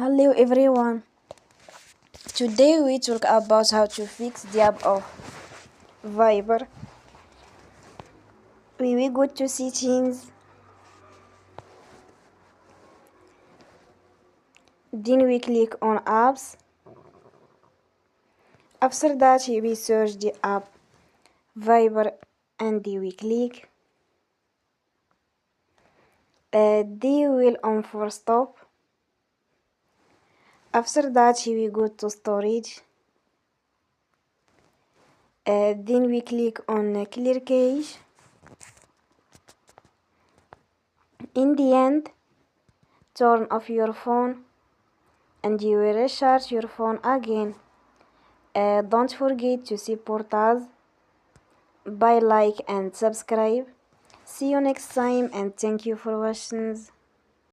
Hello everyone. Today we talk about how to fix the app of Viber. We will go to settings. Then we click on apps. After that we search the app Viber and we click. They will on for stop. After that we go to storage. Then we click on clear cache. In the end, turn off your phone and you will restart your phone again. Don't forget to support us by like and subscribe. See you next time and thank you for watching.